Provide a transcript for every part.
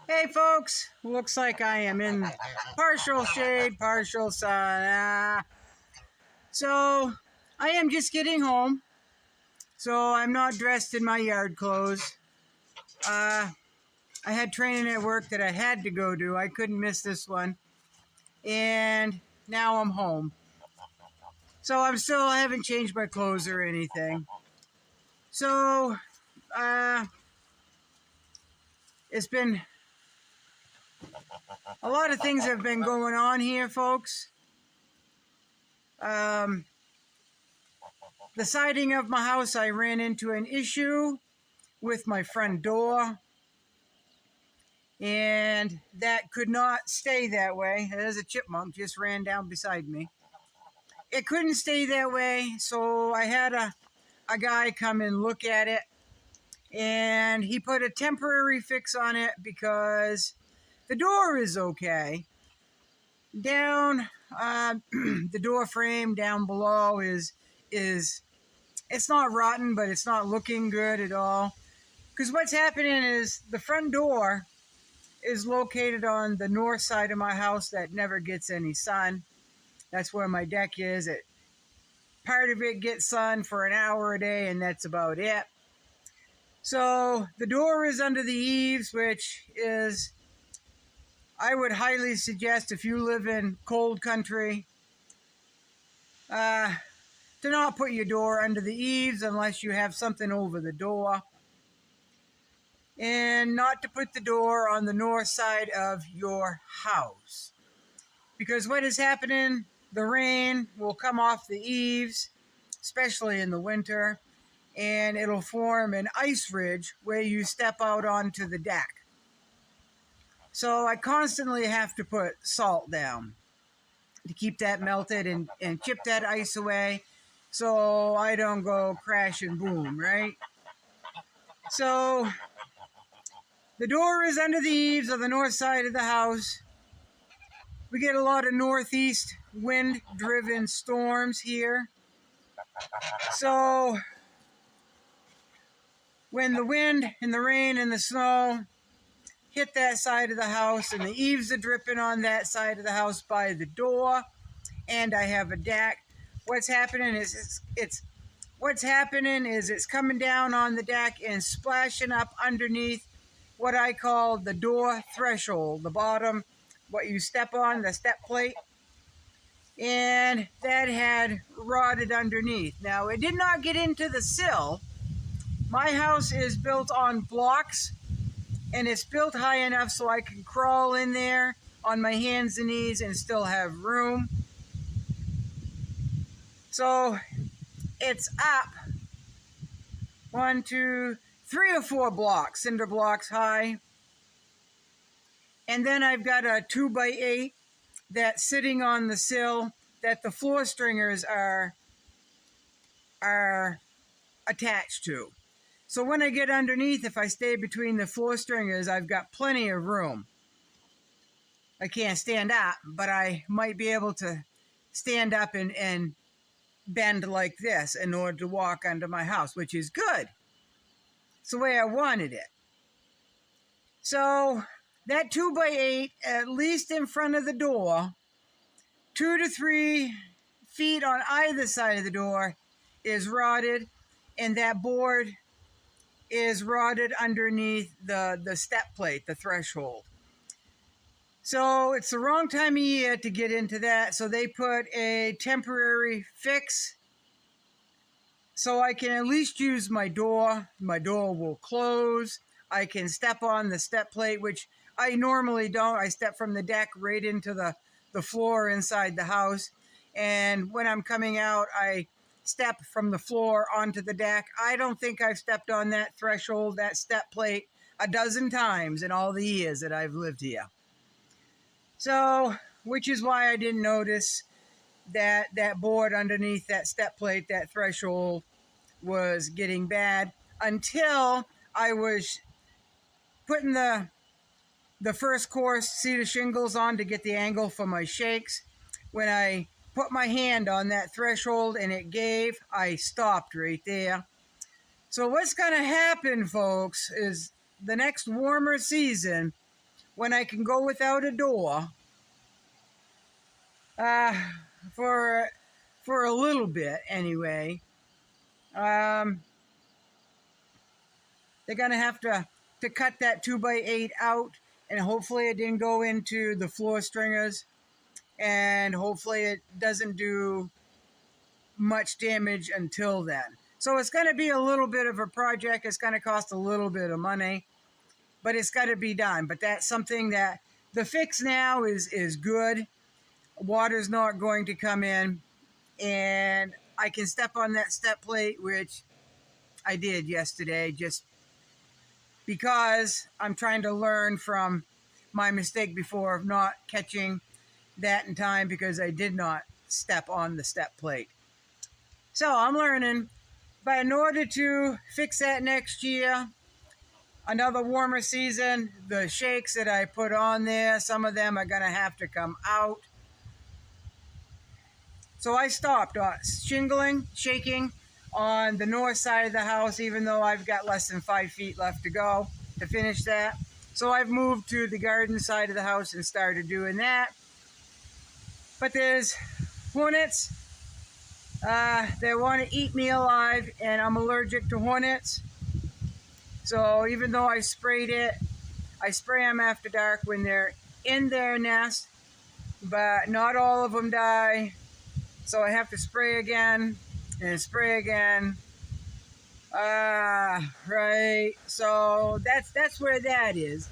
Hey folks, looks like I am in partial shade, partial sun. So I am just getting home, so I'm not dressed in my yard clothes. I had training at work that I had to go to. I couldn't miss this one. And now I'm home. So I haven't changed my clothes or anything. So, it's been, a lot of things have been going on here, folks. The siding of my house, I ran into an issue with my front door, and that could not stay that way. There's a chipmunk just ran down beside me. It couldn't stay that way, so I had a guy come and look at it, and he put a temporary fix on it because the door is okay. Down, the door frame down below is it's not rotten, but it's not looking good at all. Because what's happening is the front door is located on the north side of my house that never gets any sun. That's where my deck is. Part of it gets sun for an hour a day, and that's about it. So the door is under the eaves, which is, I would highly suggest if you live in cold country, to not put your door under the eaves unless you have something over the door. And not to put the door on the north side of your house. Because what is happening, the rain will come off the eaves, especially in the winter, and it'll form an ice ridge where you step out onto the deck. So I constantly have to put salt down to keep that melted and chip that ice away so I don't go crash and boom, right? So the door is under the eaves of the north side of the house. We get a lot of northeast wind-driven storms here. So when the wind and the rain and the snow hit that side of the house and the eaves are dripping on that side of the house by the door, and I have a deck, what's happening is it's coming down on the deck and splashing up underneath what I call the door threshold, the bottom, what you step on, the step plate, and that had rotted underneath. Now, it did not get into the sill. My house is built on blocks, and it's built high enough so I can crawl in there on my hands and knees and still have room. So it's up 1, 2, 3 or 4 blocks, cinder blocks high. And then I've got a 2x8 that's sitting on the sill that the floor stringers are attached to. So when I get underneath, if I stay between the floor stringers, I've got plenty of room. I can't stand up, but I might be able to stand up and bend like this in order to walk under my house, which is good. It's the way I wanted it. So that 2x8, at least in front of the door, 2 to 3 feet on either side of the door, is rotted, and that board is rotted underneath the step plate, the threshold. So it's the wrong time of year to get into that, so they put a temporary fix so I can at least use my door. My door will close. I can step on the step plate, which I normally don't. I step from the deck right into the floor inside the house. And when I'm coming out, I step from the floor onto the deck. I don't think I've stepped on that threshold, that step plate, a dozen times in all the years that I've lived here. So, which is why I didn't notice that board underneath that step plate, that threshold, was getting bad until I was putting the first course cedar shingles on to get the angle for my shakes. When I put my hand on that threshold and it gave, I stopped right there. So what's going to happen, folks, is the next warmer season, when I can go without a door uh, for a little bit anyway. They're gonna have to cut that 2x8 out, and hopefully it didn't go into the floor stringers, and hopefully it doesn't do much damage until then. So it's going to be a little bit of a project. It's going to cost a little bit of money, but it's got to be done. But that's something that the fix now is good. Water's not going to come in, and I can step on that step plate, which I did yesterday, just because I'm trying to learn from my mistake before of not catching that in time, because I did not step on the step plate. So I'm learning. But in order to fix that next year, another warmer season, the shakes that I put on there, some of them are going to have to come out. So I stopped shaking on the north side of the house, even though I've got less than 5 feet left to go to finish that. So I've moved to the garden side of the house and started doing that. But there's hornets. They want to eat me alive, and I'm allergic to hornets. So even though I sprayed it, I spray them after dark when they're in their nest, but not all of them die. So I have to spray again and spray again. Right. So that's where that is.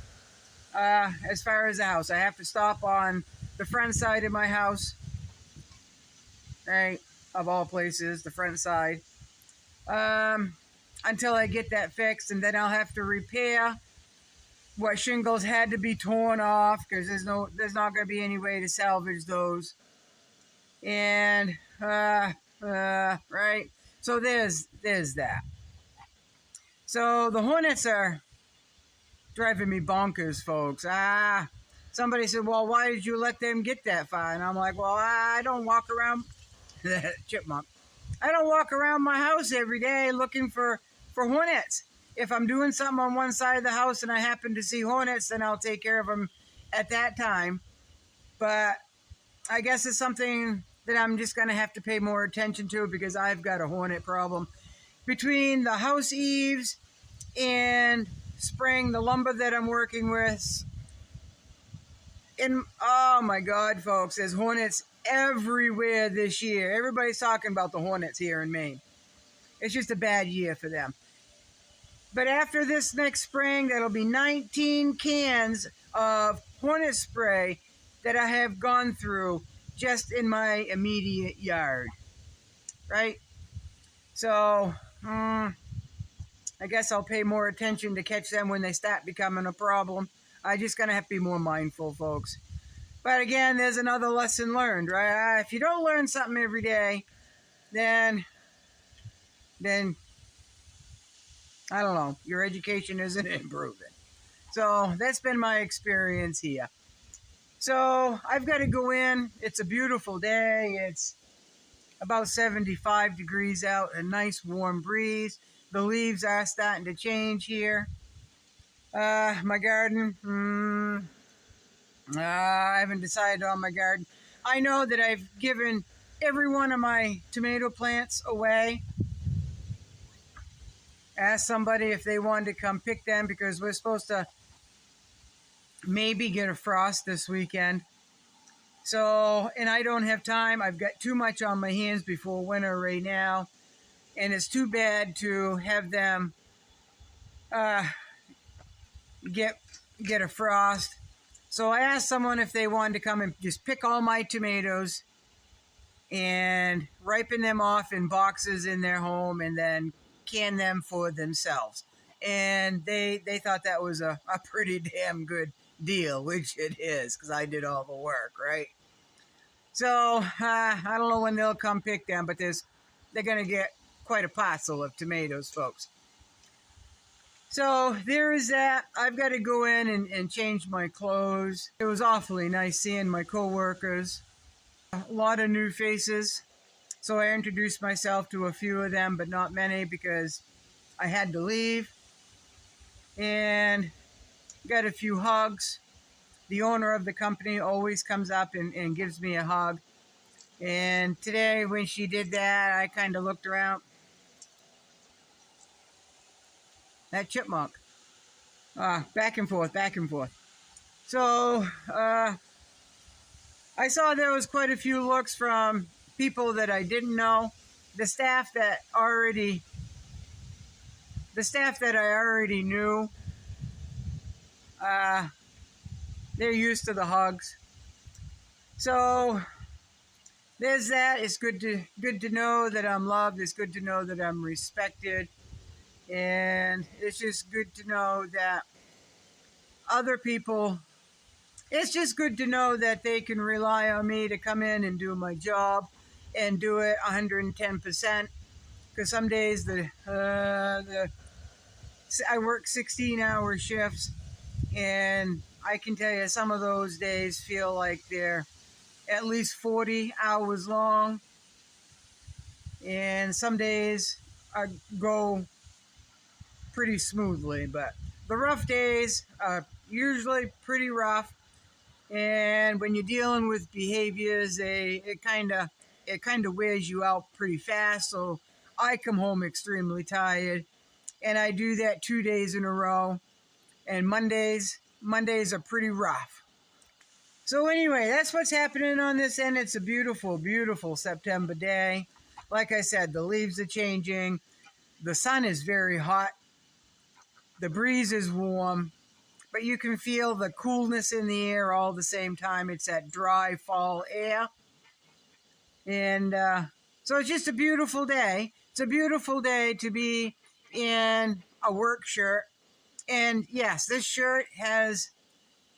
As far as the house, I have to stop on the front side of my house. Right. Of all places, the front side. Until I get that fixed, and then I'll have to repair what shingles had to be torn off, because there's not going to be any way to salvage those. And right, so there's that. So the hornets are driving me bonkers, folks. Somebody said, well, why did you let them get that far? And I'm like, well, I don't walk around chipmunk. I don't walk around my house every day looking for hornets. If I'm doing something on one side of the house and I happen to see hornets, then I'll take care of them at that time. But I guess it's something that I'm just going to have to pay more attention to, because I've got a hornet problem. Between the house eaves and spraying the lumber that I'm working with, oh my God, folks, there's hornets everywhere this year. Everybody's talking about the hornets here in Maine. It's just a bad year for them. But after this next spring, that'll be 19 cans of hornet spray that I have gone through just in my immediate yard. Right? So, I guess I'll pay more attention to catch them when they start becoming a problem. I just gonna have to be more mindful, folks. But again, there's another lesson learned, right? If you don't learn something every day, then I don't know, your education isn't improving. So that's been my experience here. So I've got to go in. It's a beautiful day. It's about 75 degrees out, a nice warm breeze. The leaves are starting to change here. My garden, I haven't decided on my garden. I know that I've given every one of my tomato plants away. Asked somebody if they wanted to come pick them, because we're supposed to maybe get a frost this weekend. So, and I don't have time. I've got too much on my hands before winter right now. And it's too bad to have them get a frost. So I asked someone if they wanted to come and just pick all my tomatoes and ripen them off in boxes in their home, and then can them for themselves. And they thought that was a pretty damn good deal, which it is, because I did all the work, right? So I don't know when they'll come pick them, but they're going to get quite a parcel of tomatoes, folks. So there is that. I've got to go in and change my clothes. It was awfully nice seeing my co-workers. A lot of new faces. So I introduced myself to a few of them, but not many, because I had to leave. And got a few hugs. the owner of the company always comes up and gives me a hug. And today when she did that, I kind of looked around. That chipmunk. Back and forth, back and forth. So I saw there was quite a few looks from people that I didn't know. The staff that I already knew, they're used to the hugs. So there's that. It's good to know that I'm loved. It's good to know that I'm respected. And it's just good to know that other people, it's just good to know that they can rely on me to come in and do my job and do it 110%. Because some days I work 16-hour shifts, and I can tell you some of those days feel like they're at least 40 hours long. And some days I go pretty smoothly, but the rough days are usually pretty rough. And when you're dealing with behaviors, it kind of wears you out pretty fast. So I come home extremely tired, and I do that 2 days in a row. And Mondays are pretty rough. So anyway, that's what's happening on this end. It's a beautiful, beautiful September day. Like I said, the leaves are changing. The sun is very hot. The breeze is warm. But you can feel the coolness in the air all the same time. It's that dry fall air. And so it's just a beautiful day. It's a beautiful day to be in a work shirt. And yes, this shirt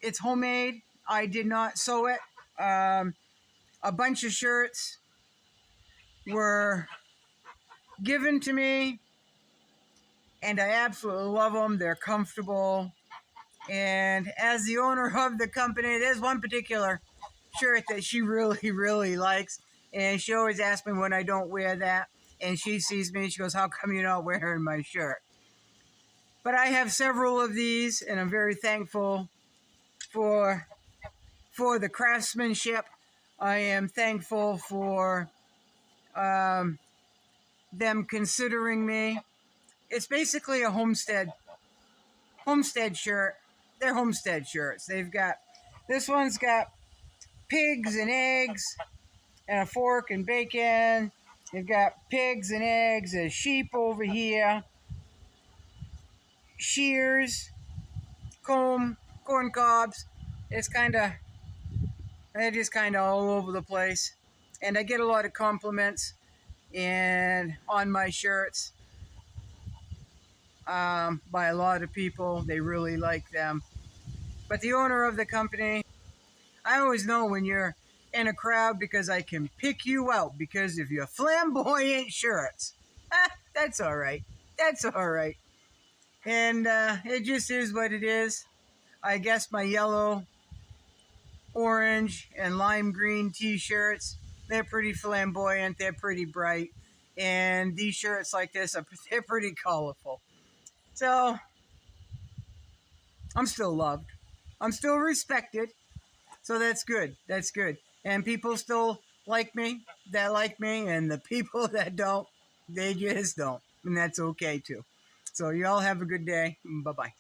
it's homemade. I did not sew it. A bunch of shirts were given to me, and I absolutely love them. They're comfortable. And as the owner of the company, there's one particular shirt that she really, really likes. And she always asks me when I don't wear that. And she sees me, she goes, "How come you're not wearing my shirt?" But I have several of these, and I'm very thankful for the craftsmanship. I am thankful for them considering me. It's basically a homestead shirt. They're homestead shirts. This one's got pigs and eggs and a fork and bacon. They've got pigs and eggs, a sheep over here, shears, corn cobs. They're just kind of all over the place. And I get a lot of compliments on my shirts by a lot of people. They really like them. But the owner of the company, I always know when you're in a crowd because I can pick you out because of your flamboyant shirts. That's all right. That's all right. And it just is what it is. I guess my yellow, orange, and lime green t-shirts, they're pretty flamboyant. They're pretty bright. And these shirts like this, they're pretty colorful. So I'm still loved. I'm still respected. So that's good. That's good. And people still like me, and the people that don't, they just don't. And that's okay too. So you all have a good day. Bye-bye.